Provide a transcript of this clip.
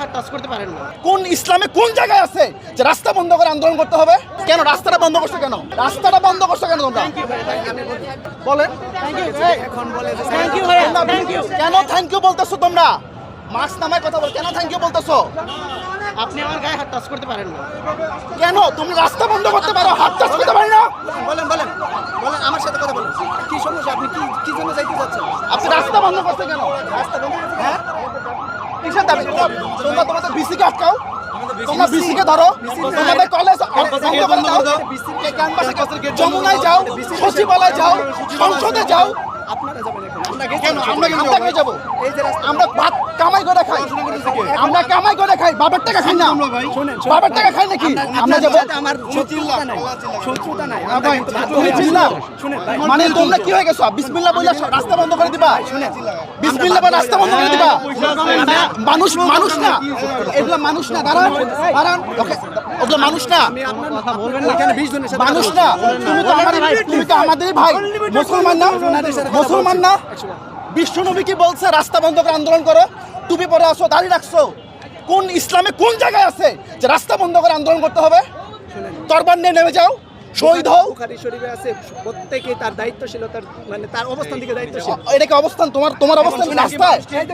হাত টাচ করতে পারেন না। কোন ইসলামে কোন জায়গায় আছে যে রাস্তা বন্ধ করে আন্দোলন করতে হবে? কেন রাস্তাটা বন্ধ করছো কেন? রাস্তাটা বন্ধ করছো কেন তোমরা? বলেন কেন থ্যাংক ইউ বলতেছো তোমরা? মাস্ক নামায় কথা বল, কেন থ্যাংক ইউ বলতেছো? আপনি আমার গায়ে হাত টাচ করতে পারেন না। কেন তুমি রাস্তা বন্ধ করতে পারো, হাত টাচ করতে পারি না? বলেন বলেন বলেন আমার সাথে কথা বলেন। কি সমস্যা? আপনি কি জন্য যাইতে যাচ্ছেন? আপনি রাস্তা বন্ধ করতে কেন? রাস্তা বন্ধ করে দিন। হ্যাঁ কিসের দাবি? তোমরা তোমাদের বিসিকে আটকাও, তোমরা বিসিকে ধরো, তোমাদের কলেজ বন্ধ করে দাও, ক্যাম্পাসে যমুনায় যাও, সচিবালয় যাও, সংসদে যাও। আপনারা যাবেন এখন। কেন আমরা কেন যাবো? এই যে রাস্তা আমরা ভাত কামাই করে খাই, আমরা কামাই করে খাই, বাবার টাকা খাই না, বাবার টাকা খাই নাকি? আমরা যাবো আমার শত্রুতা নাই, শত্রুতা নাই। তুমি চিল্লাও শুনেন ভাই, মানে তোমরা কি হয়ে গেছো? বিসমিল্লাহ বলে রাস্তা বন্ধ করে দিবা? বিসমিল্লাহ বলে রাস্তা বন্ধ করে দিবা? মানুষ মানুষ না, এগুলা মানুষ না। দাঁড়ান দাঁড়ান, ওগুলো মানুষ না, আমি আপনার কথা বলবেন না। এখানে 20 জনের সাথে মানুষ না। তুমি তো আমাদেরই ভাই, মুসলমান না, মুসলমান না। বিশ্বনবী কি বলছে? রাস্তা বন্ধ করে আন্দোলন করো। টুপি পরে আসো, দাঁড়িয়ে রাখছো। কোন ইসলামে কোন জায়গায় আছে যে রাস্তা বন্ধ করে আন্দোলন করতে হবে? তরবার নিয়ে নেমে যাও, শহীদ হও। বুখারী শরীফে আছে প্রত্যেককে তার দায়িত্বশীলতার মানে তার অবস্থান থেকে দায়িত্বশীল। এটা কি অবস্থান? তোমার অবস্থান রাস্তায়?